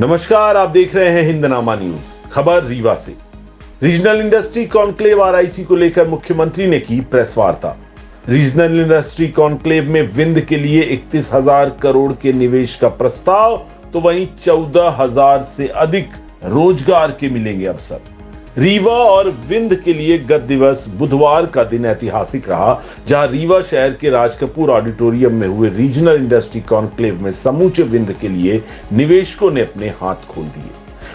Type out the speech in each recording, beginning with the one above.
नमस्कार, आप देख रहे हैं हिंदनामा न्यूज। खबर रीवा से। रीजनल इंडस्ट्री कॉन्क्लेव आरआईसी को लेकर मुख्यमंत्री ने की प्रेस वार्ता। रीजनल इंडस्ट्री कॉन्क्लेव में विंध्य के लिए 31,000 करोड़ के निवेश का प्रस्ताव, तो वहीं 14,000 से अधिक रोजगार के मिलेंगे अवसर। रीवा और विंध्य के लिए गत दिवस बुधवार का दिन ऐतिहासिक रहा, जहां रीवा शहर के राजकपूर ऑडिटोरियम में हुए रीजनल इंडस्ट्री कॉन्क्लेव में समूचे विंध्य के लिए निवेशकों ने अपने हाथ खोल दिए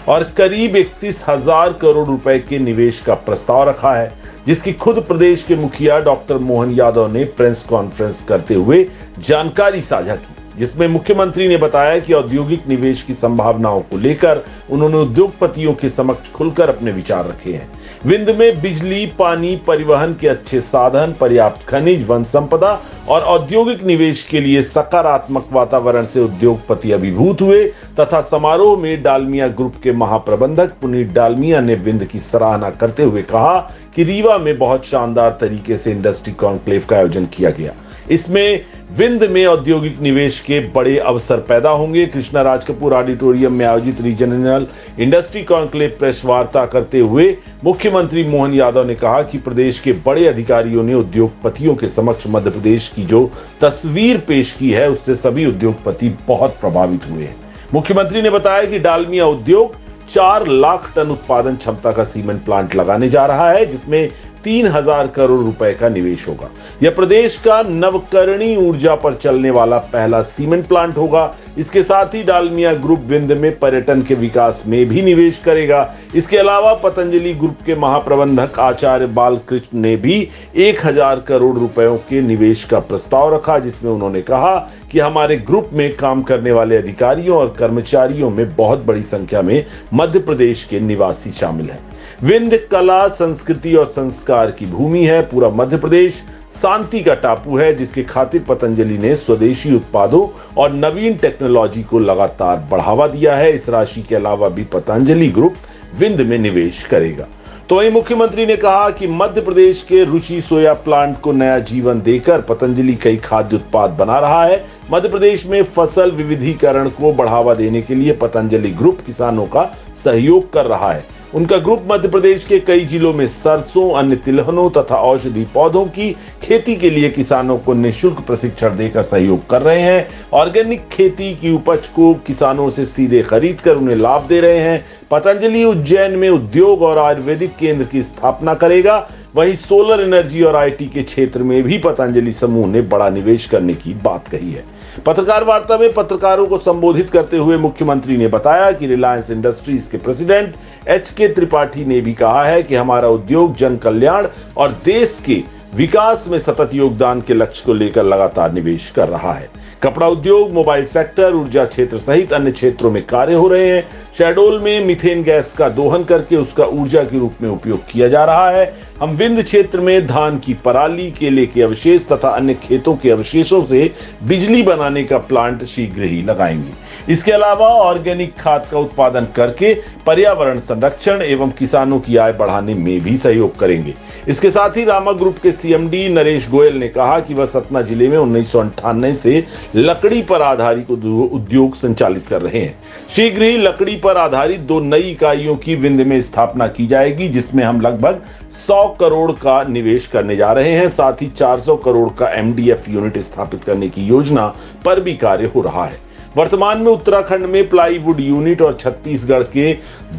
और करीब 31,000 करोड़ रुपए के निवेश का प्रस्ताव रखा है, जिसकी खुद प्रदेश के मुखिया डॉक्टर मोहन यादव ने प्रेस कॉन्फ्रेंस करते हुए जानकारी साझा की, जिसमें मुख्यमंत्री ने बताया कि औद्योगिक निवेश की संभावनाओं को लेकर उन्होंने उद्योगपतियों के समक्ष खुलकर अपने विचार रखे हैं। विंध्य में बिजली, पानी, परिवहन के अच्छे साधन, पर्याप्त खनिज, वन संपदा और औद्योगिक निवेश के लिए सकारात्मक वातावरण से उद्योगपति अभिभूत हुए तथा समारोह में डालमिया ग्रुप के महाप्रबंधक पुनीत डालमिया ने विंध्य की सराहना करते हुए कहा कि रीवा में बहुत शानदार तरीके से इंडस्ट्री कॉन्क्लेव का आयोजन किया गया। इसमें विंध्य में औद्योगिक निवेश के बड़े अवसर पैदा होंगे। कृष्णा राजकपूर ऑडिटोरियम में आयोजित रीजनल इंडस्ट्री कॉन्क्लेव प्रेस वार्ता करते हुए मुख्यमंत्री मोहन यादव ने कहा कि प्रदेश के बड़े अधिकारियों ने उद्योगपतियों के समक्ष मध्य प्रदेश की जो तस्वीर पेश की है, उससे सभी उद्योगपति बहुत प्रभावित हुए हैं। मुख्यमंत्री ने बताया कि डालमिया उद्योग 4 लाख टन उत्पादन क्षमता का सीमेंट प्लांट लगाने जा रहा है, जिसमें 3,000 करोड़ रुपए का निवेश होगा। यह प्रदेश का नवकरणीय ऊर्जा पर चलने वाला पहला सीमेंट प्लांट होगा। इसके साथ ही डालमिया ग्रुप विंध्य में पर्यटन के विकास में भी निवेश करेगा। इसके अलावा पतंजलि ग्रुप के महाप्रबंधक आचार्य बालकृष्ण ने भी 1,000 करोड़ रुपयों के निवेश का प्रस्ताव रखा, जिसमें उन्होंने कहा कि हमारे ग्रुप में काम करने वाले अधिकारियों और कर्मचारियों में बहुत बड़ी संख्या में मध्य प्रदेश के निवासी शामिल हैं। विंध्य कला, संस्कृति और संस्कार की भूमि है। पूरा मध्य प्रदेश शांति का टापू है, जिसके खातिर पतंजलि ने स्वदेशी उत्पादों और नवीन टेक्नोलॉजी को लगातार बढ़ावा दिया है। इस राशि के अलावा भी पतंजलि ग्रुप विंध्य में निवेश करेगा। तो वहीं मुख्यमंत्री ने कहा कि मध्य प्रदेश के रुचि सोया प्लांट को नया जीवन देकर पतंजलि कई खाद्य उत्पाद बना रहा है। मध्य प्रदेश में फसल विविधीकरण को बढ़ावा देने के लिए पतंजलि ग्रुप किसानों का सहयोग कर रहा है। उनका ग्रुप मध्य प्रदेश के कई जिलों में सरसों, अन्य तिलहनों तथा औषधि पौधों की खेती के लिए किसानों को निःशुल्क प्रशिक्षण देकर सहयोग कर रहे हैं। ऑर्गेनिक खेती की उपज को किसानों से सीधे खरीद कर उन्हें लाभ दे रहे हैं। पतंजलि उज्जैन में उद्योग और आयुर्वेदिक केंद्र की स्थापना करेगा। वहीं सोलर एनर्जी और आईटी के क्षेत्र में भी पतंजलि समूह ने बड़ा निवेश करने की बात कही है। पत्रकार वार्ता में पत्रकारों को संबोधित करते हुए मुख्यमंत्री ने बताया कि रिलायंस इंडस्ट्रीज के प्रेसिडेंट एच.के. त्रिपाठी ने भी कहा है कि हमारा उद्योग जन कल्याण और देश के विकास में सतत योगदान के लक्ष्य को लेकर लगातार निवेश कर रहा है। कपड़ा उद्योग, मोबाइल सेक्टर, ऊर्जा क्षेत्र सहित अन्य क्षेत्रों में कार्य हो रहे हैं। शहडोल में मीथेन गैस का दोहन करके उसका ऊर्जा के रूप में उपयोग किया जा रहा है। हम विंध्य क्षेत्र में धान की पराली, केले के अवशेष तथा अन्य खेतों के अवशेषों से बिजली बनाने का प्लांट शीघ्र ही लगाएंगे। इसके अलावा ऑर्गेनिक खाद का उत्पादन करके पर्यावरण संरक्षण एवं किसानों की आय बढ़ाने में भी सहयोग करेंगे। इसके साथ ही रामा ग्रुप के सीएमडी नरेश गोयल ने कहा कि वह सतना जिले में 1998 से लकड़ी पर आधारित उद्योग संचालित कर रहे हैं। शीघ्र ही लकड़ी पर आधारित 2 नई इकाइयों की विंध्य में स्थापना की जाएगी, जिसमें हम लगभग 100 करोड़ का निवेश करने जा रहे हैं। साथ ही 400 करोड़ का एमडीएफ यूनिट स्थापित करने की योजना पर भी कार्य हो रहा है। वर्तमान में उत्तराखंड में प्लाईवुड यूनिट और छत्तीसगढ़ के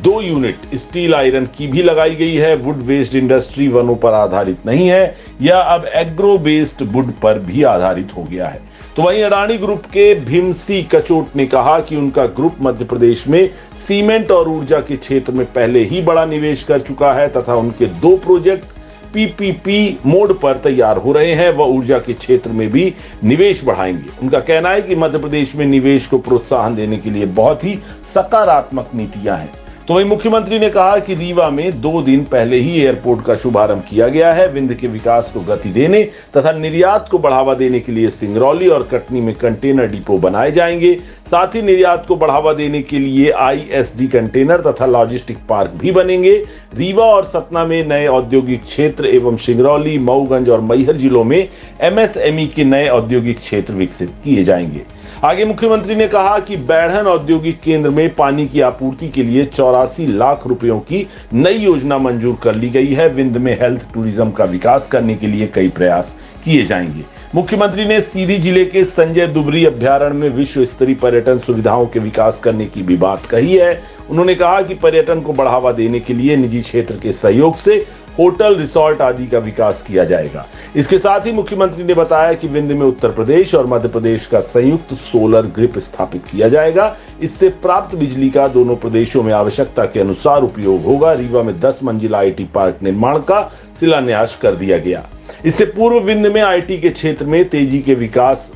2 यूनिट स्टील आयरन की भी लगाई गई है। वुड बेस्ड इंडस्ट्री वनों पर आधारित नहीं है, यह अब एग्रो बेस्ड वुड पर भी आधारित हो गया है। तो वहीं अडानी ग्रुप के भीमसी कचोट ने कहा कि उनका ग्रुप मध्य प्रदेश में सीमेंट और ऊर्जा के क्षेत्र में पहले ही बड़ा निवेश कर चुका है तथा उनके 2 प्रोजेक्ट पीपीपी मोड पर तैयार हो रहे हैं। वह ऊर्जा के क्षेत्र में भी निवेश बढ़ाएंगे। उनका कहना है कि मध्य प्रदेश में निवेश को प्रोत्साहन देने के लिए बहुत ही सकारात्मक नीतियां हैं। तो वहीं मुख्यमंत्री ने कहा कि रीवा में 2 दिन पहले ही एयरपोर्ट का शुभारंभ किया गया है। विंध्य के विकास को गति देने तथा निर्यात को बढ़ावा देने के लिए सिंगरौली और कटनी में कंटेनर डिपो बनाए जाएंगे। साथ ही निर्यात को बढ़ावा देने के लिए ISD कंटेनर तथा लॉजिस्टिक पार्क भी बनेंगे। रीवा और सतना में नए औद्योगिक क्षेत्र एवं सिंगरौली, मऊगंज और मैहर जिलों में MSME के नए औद्योगिक क्षेत्र विकसित किए जाएंगे। आगे मुख्यमंत्री ने कहा कि बैढ़न औद्योगिक केंद्र में पानी की आपूर्ति के लिए 84 लाख रुपयों की नई योजना मंजूर कर ली गई है। विंध्य में हेल्थ टूरिज्म का विकास करने के लिए कई प्रयास किए जाएंगे। मुख्यमंत्री ने सीधी जिले के संजय दुबरी अभ्यारण्य में विश्व स्तरीय पर्यटन सुविधाओं के विकास करने की भी बात कही है। उन्होंने कहा कि पर्यटन को बढ़ावा देने के लिए निजी क्षेत्र के सहयोग से होटल, रिसोर्ट आदि का विकास किया जाएगा। इसके साथ ही मुख्यमंत्री ने बताया कि विंध्य में उत्तर प्रदेश और मध्य प्रदेश का संयुक्त सोलर ग्रिड स्थापित किया जाएगा। इससे प्राप्त बिजली का दोनों प्रदेशों में आवश्यकता के अनुसार उपयोग होगा। रीवा में 10 मंजिला IT पार्क निर्माण का शिलान्यास कर दिया गया। इससे पूर्व विंध्य में IT के क्षेत्र में तेजी के विकास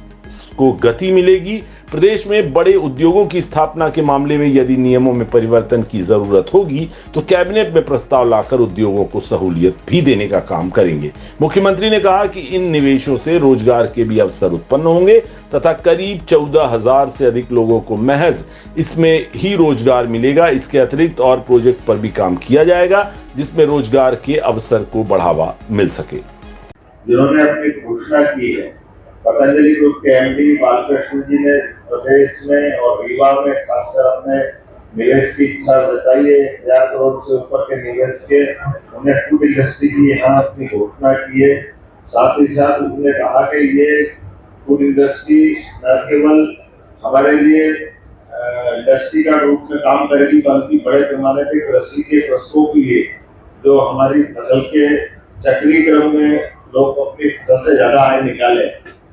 को गति मिलेगी। प्रदेश में बड़े उद्योगों की स्थापना के मामले में यदि नियमों में परिवर्तन की जरूरत होगी तो कैबिनेट में प्रस्ताव लाकर उद्योगों को सहूलियत भी देने का काम करेंगे। मुख्यमंत्री ने कहा कि इन निवेशों से रोजगार के भी अवसर उत्पन्न होंगे तथा करीब 14,000 से अधिक लोगों को महज इसमें ही रोजगार मिलेगा। इसके अतिरिक्त और प्रोजेक्ट पर भी काम किया जाएगा जिसमें रोजगार के अवसर को बढ़ावा मिल सके। जिन्होंने अपनी घोषणा की है, पतंजलि ग्रुप के MD बालकृष्ण जी ने प्रदेश में और रीवा में खासकर अपने निवेश की इच्छा बताई है। 1000 करोड़ से ऊपर के निवेश के उन्हें फूड इंडस्ट्री की यहाँ अपनी घोषणा की है। साथ ही साथ उन्होंने कहा कि ये फूड इंडस्ट्री न केवल हमारे लिए इंडस्ट्री का रूप में काम करेगी बल्कि बड़े पैमाने पे कृषि के प्रश्नों के लिए जो हमारी फसल के चक्रीय क्रम में लोग अपनी सबसे ज्यादा आय निकाले,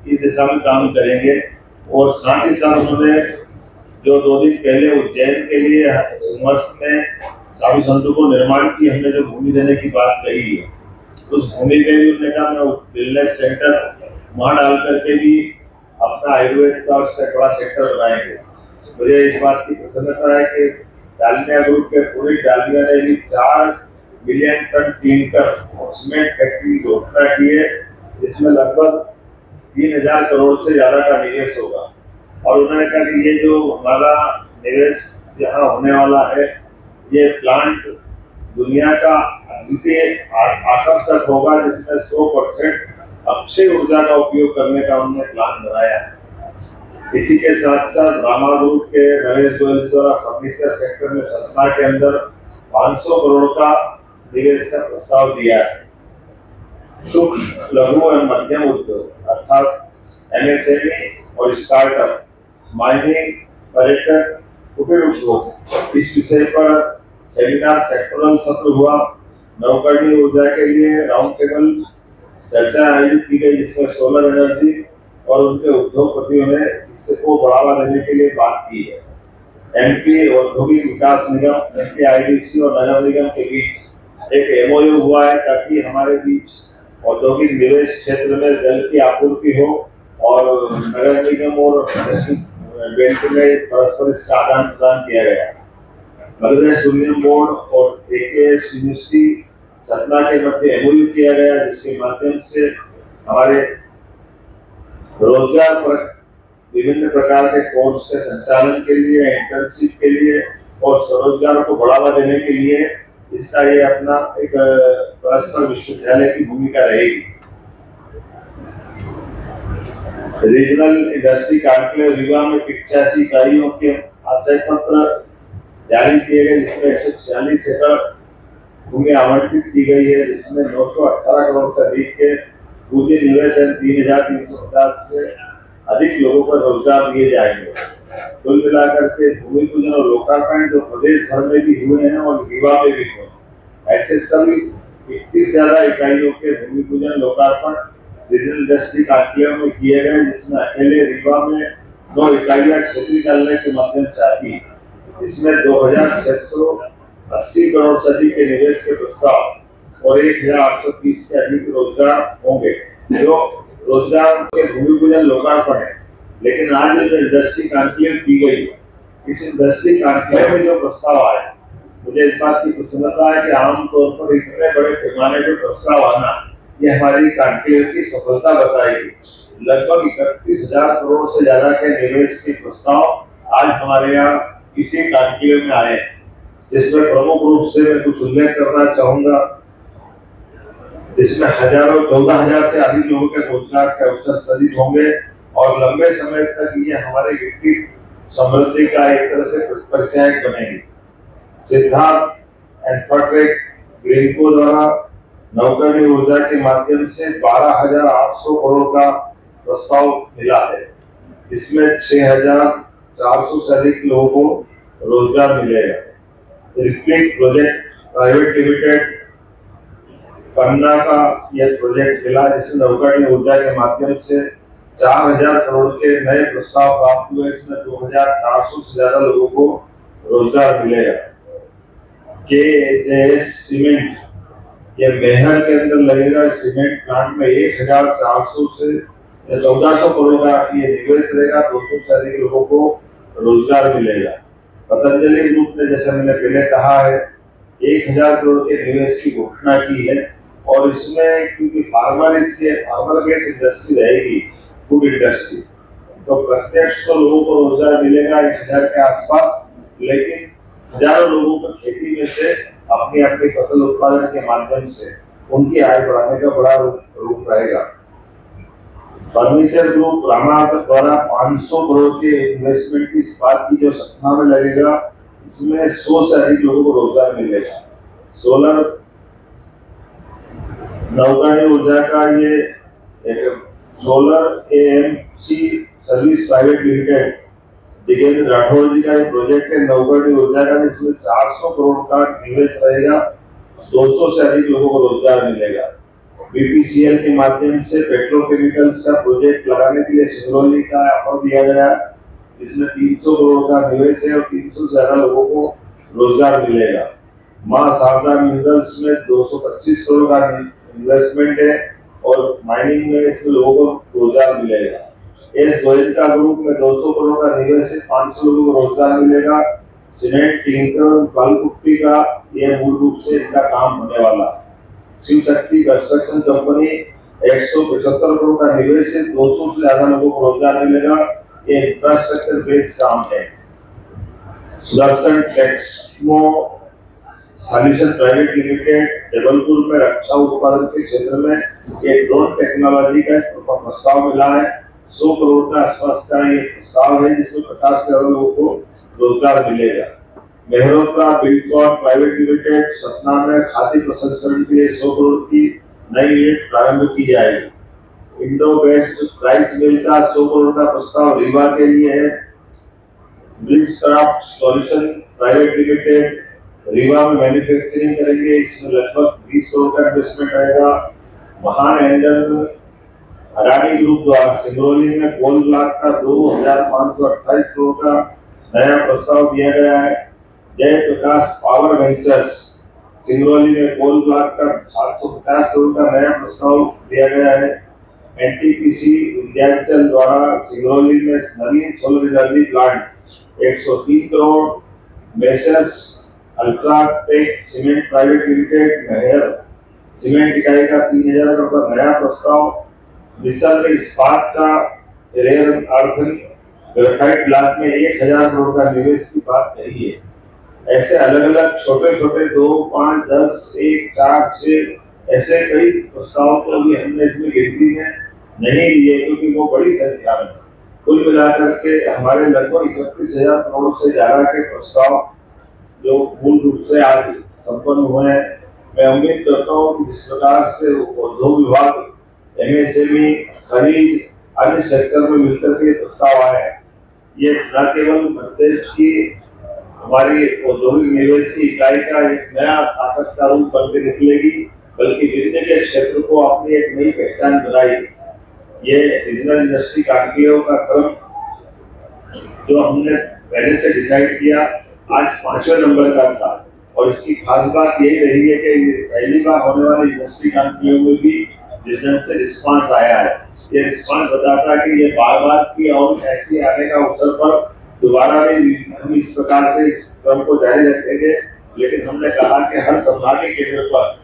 इस दिशा में काम करेंगे। और साथ ही साथ उन्होंने जो 2 दिन पहले उज्जैन के लिए सोमवार में साधु संतों को निर्माण की हमने जो भूमि देने की बात कही है, उस भूमि में भी उन्होंने कहा मैं वेलनेस सेंटर वहां डाल करके भी अपना आयुर्वेद का उससे बड़ा सेक्टर बनाएंगे। मुझे इस बात की प्रसन्नता है कि डालमिया ग्रुप के पूरी डालमिया ने भी 4 million ton clinker cement factory की घोषणा की है, जिसमें लगभग 3000 करोड़ से ज्यादा का निवेश होगा। और उन्होंने कहा कि ये जो हमारा निवेश यहाँ होने वाला है, ये प्लांट दुनिया का द्वितीय आकर्षक होगा जिसमें 100% अक्षय ऊर्जा का उपयोग करने का उन्होंने प्लान बनाया है। इसी के साथ साथ रामा ग्रुप के नरेश गोयल द्वारा फर्नीचर सेक्टर में सतना के अंदर 500 करोड़ का निवेश का प्रस्ताव दिया है। सूक्ष्म, लघु एवं मध्यम उद्योग अर्थात MSME और स्टार्टअप, माइनिंग, पर्यटन, कुटीर उद्योग, इस विषय पर सेमिनार सेक्टरल सत्र हुआ। नवकरणीय ऊर्जा के लिए राउंड टेबल चर्चा आयोजित की गई जिसमें सोलर एनर्जी और उनके उद्योगपतियों ने इसको बढ़ावा देने के लिए बात की है। MP औद्योगिक विकास निगम, MP IDC और नगर निगम के बीच एक MOU हुआ है ताकि हमारे बीच औद्योगिक निवेश क्षेत्र में जल की आपूर्ति हो और नगर निगम और बैंक में परस्पर इसका आदान प्रदान किया गया। मध्य प्रदेश टूरिज्म बोर्ड और AKS यूनिवर्सिटी सतना के मध्य MOU किया गया जिसके माध्यम से हमारे रोजगार पर विभिन्न प्रकार के कोर्स के संचालन के लिए, इंटर्नशिप के लिए और स्वरोजगार को बढ़ावा देने के लिए इसका ये अपना एक परस्पर विश्वविद्यालय की भूमिका रहेगी। रीजनल इंडस्ट्री कॉन्क्लेव रीवा में 85 इकाइयों के आशय पत्र जारी किए गए जिसमें 146 एकड़ भूमि आवंटित की गई है जिसमें 918 करोड़ से अधिक के पूंजी निवेश 3350 से अधिक लोगों को रोजगार दिए जाएंगे। कुल मिलाकर के भूमि पूजन और लोकार्पण जो प्रदेश भर में भी हुए हैं और रीवा में भी हुए, ऐसे सभी 21 से ज्यादा इकाइयों के भूमि पूजन लोकार्पण रीजनल इंडस्ट्री कॉन्क्लेव में किए गए जिसमें अकेले रीवा में 2 इकाइयां क्षेत्रीय कार्यालय के माध्यम से आती है। इसमें 2680 करोड़ से अधिक के निवेश के प्रस्ताव और 1830 से अधिक रोजगार होंगे जो रोजगार के भूमि पूजन लोकार्पण है। लेकिन आज जो इंडस्ट्री कॉन्क्लेव की गई है, इस इंडस्ट्री कॉन्क्लेव में जो प्रस्ताव आया मुझे इस बात की प्रसन्नता है कि आमतौर पर इतने बड़े पैमाने पर प्रस्ताव आना ये हमारी कॉन्क्लेव की सफलता बताएगी। लगभग 31,000 करोड़ से ज्यादा के निवेश के प्रस्ताव आज हमारे यहाँ इसी कॉन्क्लेव में आए, जिसमें प्रमुख रूप से मैं कुछ उल्लेख करना चाहूंगा। इसमें 14,000 से अधिक लोगों के रोजगार के अवसर सृजित होंगे और लंबे समय तक ये हमारे वित्तीय समृद्धि का एक तरह से परिचायक बनेगी। सिद्धार्थ एन्फाटेक ग्रीनको द्वारा नवकरणीय ऊर्जा के माध्यम से 12,800 करोड़ का प्रस्ताव मिला है। इसमें 6,400 से अधिक लोगों को रोजगार मिलेगा। रिक्विक प्रोजेक्ट प्राइवेट लिमिटेड पन्ना का यह प्रोजेक्ट मिला, जिसमें नवकरणीय ऊर्जा के माध्यम से 4,000 करोड़ के नए प्रस्ताव प्राप्त हुए। इसमें 2,400 से ज्यादा लोगों को रोजगार मिलेगा। KJS सीमेंट, यह मेहर के अंदर लगेगा। सीमेंट प्लांट में 1,400 से 1,400 करोड़ का ये निवेश रहेगा। 200 से अधिक लोगों को रोजगार मिलेगा। पतंजलि ग्रुप ने, जैसे मैंने पहले कहा है, 1,000 करोड़ के निवेश की घोषणा की है और इसमें क्योंकि फार्मर बेस्ड इंडस्ट्री रहेगी, फूड इंडस्ट्री, तो प्रत्यक्ष तो लोगों को रोजगार मिलेगा 1,000 के आसपास, लेकिन हजारों लोगों को खेती में से अपनी अपनी फसल उत्पादन के माध्यम से उनकी आय बढ़ाने का बड़ा रूप रहेगा। फर्नीचर ग्रुप रामायण द्वारा 500 करोड़ के इन्वेस्टमेंट की बात की जो सतना में लगेगा, इसमें 100 से अधिक लोगों को रोजगार मिलेगा। सोलर नवकरणीय ऊर्जा का ये solar AMC service private limited Digendra Rathore ji का एक प्रोजेक्ट है नवकरणीय ऊर्जा का, जिसमें 400 करोड़ का निवेश रहेगा। 200 से अधिक लोगों को रोजगार मिलेगा। BPCL के माध्यम से पेट्रोकेमिकल्स का प्रोजेक्ट लगाने के लिए सिंगरौली का ऑफर दिया गया, जिसमें 300 करोड़ का निवेश है और 300 से ज्यादा लोगों को रोजगार मिलेगा। मां शारदा मिनरल्स में 225 करोड़ का इन्वेस्टमेंट है और माइनिंग में इसमें लोगों को रोजगार मिलेगा। एस गोयनका ग्रुप में 200 करोड़ का निवेश है, 500 लोगों को रोजगार मिलेगा। सीमेंट, क्लिंकर, बालू पुट्टी का यह मूल रूप से इनका काम होने वाला। शिव शक्ति कंस्ट्रक्शन कंपनी 175 करोड़ का निवेश है, 200 से ज्यादा लोगों को रोजगार मिलेगा। ये इंफ्रास्ट्रक्चर बेस्ड काम है। Sudarshan Texmo solution private limited Jabalpur में रक्षा उत्पादन के क्षेत्र में एक ड्रोन टेक्नोलॉजी का प्रस्ताव मिला है। 100 करोड़ का आसपास का ये प्रस्ताव है, जिसमें 50 से ज्यादा लोगों को रोजगार मिलेगा। Mehrotra Buildcon private limited Satna में खाद्य प्रसंस्करण के लिए 100 करोड़ की नई यूनिट प्रारंभ की जाएगी। इंडो बेस्ट राइस मिल का 100 करोड़ का प्रस्ताव रीवा के लिए है। ब्लिट्जक्राफ्ट सॉल्यूशन प्राइवेट लिमिटेड रीवा में मैन्युफैक्चरिंग करेंगे, इसमें लगभग 20 करोड़ का इन्वेस्टमेंट रहेगा। महान एंजल अडानी ग्रुप द्वारा सिंगरौली में कोल ब्लॉक का 2,528 करोड़ का नया प्रस्ताव दिया गया है। जय प्रकाश पावर वेंचर्स सिंगरौली में कोल ब्लॉक का 750 करोड़ का नया प्रस्ताव दिया गया है। NTPC विंध्याचल द्वारा सिंगरौली में नवीन solar energy plant 103 crore. Messrs UltraTech cement private limited Mehar cement इकाई का 3,000 करोड़ का नया प्रस्ताव। मिसल में इस्पात का रेयर अर्थ ग्रेफाइट ब्लॉक में 1,000 करोड़ का निवेश की बात कही है। ऐसे अलग अलग छोटे छोटे 2, 5, 10, 1, 4, 6 ऐसे कई प्रस्ताव को भी हमने इसमें गिनती में नहीं लिए, क्योंकि वो बड़ी संख्या में कुल मिलाकर के हमारे लगभग 31,000 करोड़ से ज्यादा के प्रस्ताव जो मूल रूप से आज संपन्न हुए हैं। मैं उम्मीद करता हूँ कि जिस प्रकार से उद्योग विभाग, MSME, खरीद, अन्य सेक्टर में मिलकर के प्रस्ताव आए हैं, ये न केवल प्रदेश की हमारी औद्योगिक निवेश की इकाई का एक नया ताकत का रूप बनकर निकलेगी, बल्कि विभिन्न के क्षेत्र को अपनी एक नई पहचान बनाएगी। ये रीजनल इंडस्ट्री कॉन्क्लेव का क्रम जो हमने पहले से डिसाइड किया, आज 5वें नंबर का था और इसकी खास बात यही रही है कि पहली बार होने वाली इंडस्ट्री कॉन्क्लेव में भी जिस ढंग से रिस्पांस आया है, ये रिस्पांस बताता है कि ये बार बार की और ऐसी आने का अवसर पर दोबारा भी हम इस प्रकार से इस क्रम को जारी रखेंगे, लेकिन हमने कहा कि हर संभागीय केंद्र पर